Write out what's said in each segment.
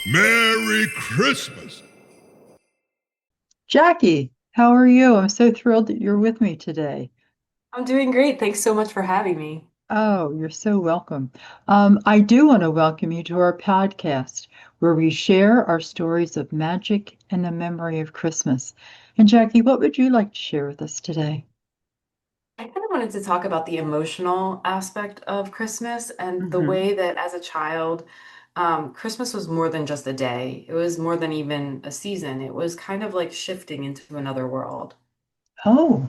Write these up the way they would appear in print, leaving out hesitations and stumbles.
Merry Christmas! Jackie, how are you? I'm so thrilled that you're with me today. I'm doing great. Thanks so much for having me. Oh, you're so welcome. I do want to welcome you to our podcast where we share our stories of magic and the memory of Christmas. And Jackie, what would you like to share with us today? I kind of wanted to talk about the emotional aspect of Christmas and the Hmm. way that as a child, Christmas was more than just a day. It was more than even a season. It was kind of like shifting into another world. Oh,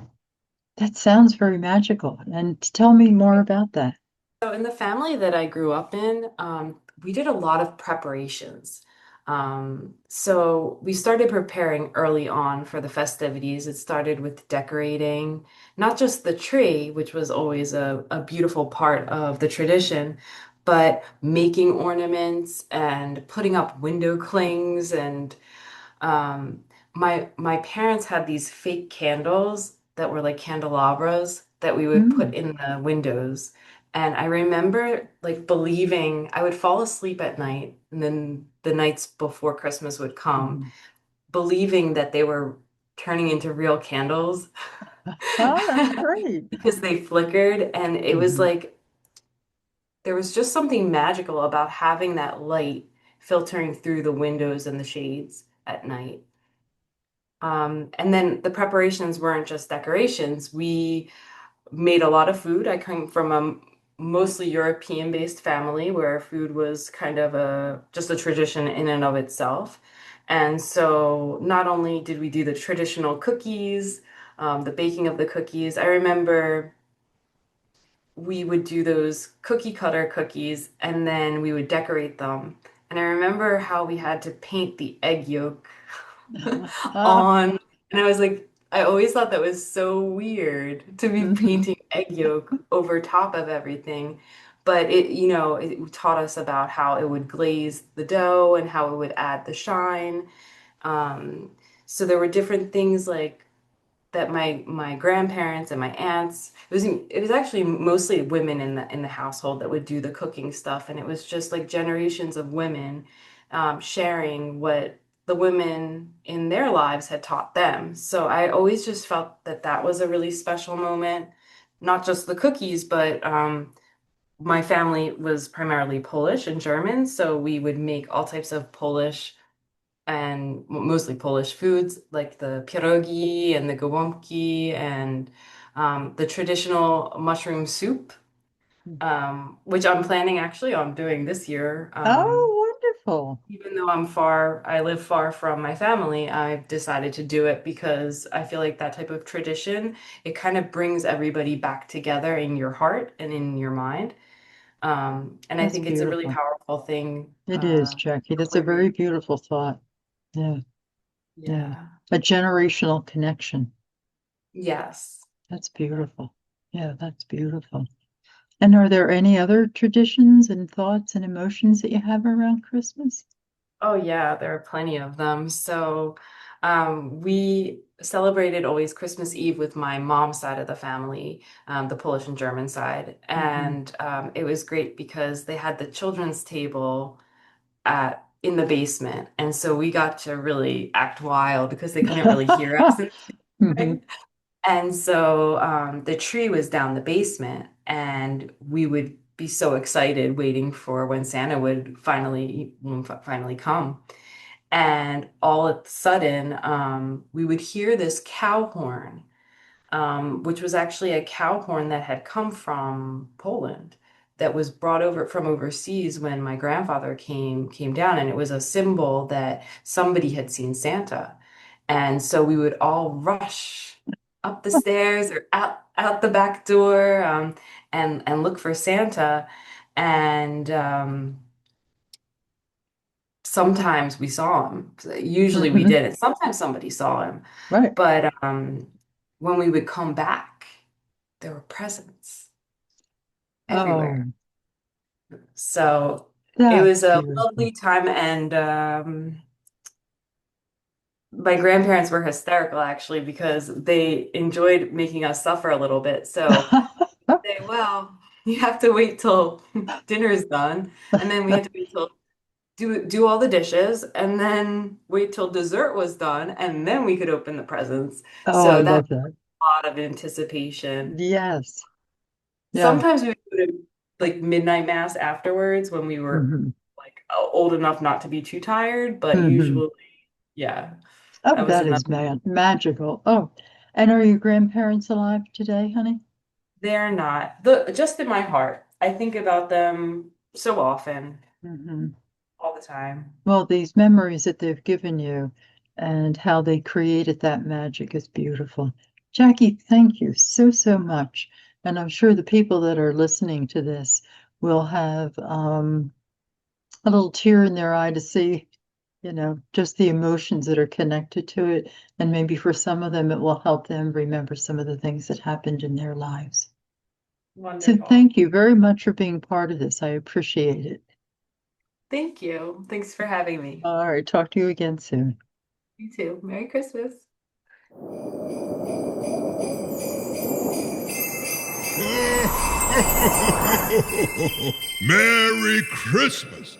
that sounds very magical. And tell me more about that. So in the family that I grew up in, we did a lot of preparations. So we started preparing early on for the festivities. It started with decorating, not just the tree, which was always a beautiful part of the tradition, but making ornaments and putting up window clings. And um, my parents had these fake candles that were like candelabras that we would put Mm. in the windows. And I remember like believing I would fall asleep at night, and then the nights before Christmas would come, Mhm. believing that they were turning into real candles Oh, that's great. because they flickered. And it was Hmm. like there was just something magical about having that light filtering through the windows and the shades at night. And then the preparations weren't just decorations. We made a lot of food. I come from a mostly European-based family where food was kind of a just a tradition in and of itself. And so not only did we do the traditional cookies, the baking of the cookies, I remember we would do those cookie cutter cookies and then we would decorate them. And I remember how we had to paint the egg yolk on, and I was like, I always thought that was so weird to be Mhm. painting egg yolk over top of everything. But it taught us about how it would glaze the dough and how it would add the shine. Um, so there were different things like that my grandparents and my aunts, it was actually mostly women in the household that would do the cooking stuff, and it was just like generations of women sharing what the women in their lives had taught them. So I always just felt that that was a really special moment, not just the cookies, but my family was primarily Polish and German, so we would make all types of Polish and mostly Polish foods like the pierogi and the gołąbki and the traditional mushroom soup, which I'm planning actually on doing this year. Oh, wonderful. Even though I live far from my family, I've decided to do it because I feel like that type of tradition, it kind of brings everybody back together in your heart and in your mind. And I That's think it's a really beautiful. powerful thing. It is, Jackie. That's a very Women. beautiful thought. Yeah, yeah. Yeah. A generational connection. Yes. That's beautiful. Yeah, that's beautiful. And are there any other traditions and thoughts and emotions that you have around Christmas? Oh yeah, there are plenty of them. So we celebrated always Christmas Eve with my mom's side of the family, the Polish and German side. Hmm. And it was great because they had the children's table at in the basement. And so we got to really act wild because they couldn't really hear us. Hmm. And so the tree was down the basement, and we would be so excited waiting for when Santa would finally come. And all of a sudden, we would hear this cow horn, which was actually a cow horn that had come from Poland, that was brought over from overseas when my grandfather came down, and it was a symbol that somebody had seen Santa. And so we would all rush up the stairs or out the back door, and look for Santa. And sometimes we saw him. Usually we Hmm. didn't. Sometimes somebody saw him. Right. But when we would come back, there were presents Oh, everywhere. So it was that's a beautiful. lovely time, and my grandparents were hysterical actually because they enjoyed making us suffer a little bit. So say, well, you have to wait till dinner's done, and then we had to wait till do all the dishes, and then wait till dessert was done, and then we could open the presents. Oh, I So love that's that. a lot of anticipation. Yes. Yeah. Sometimes we would go to like midnight mass afterwards when we were Hmm. like old enough not to be too tired, but Hmm. usually, yeah, Oh, that was that enough. is magical. Oh, and are your grandparents alive today, honey? They're not the just in my heart. I think about them so often, Hmm. all the time. Well, these memories that they've given you and how they created that magic is beautiful. Jackie, thank you so, so much. And I'm sure the people that are listening to this will have a little tear in their eye to see, just the emotions that are connected to it. And maybe for some of them, it will help them remember some of the things that happened in their lives. So Wonderful. thank you very much for being part of this. I appreciate it. Thank you. Thanks for having me. All right, talk to you again soon. You too. Merry Christmas. Merry Christmas!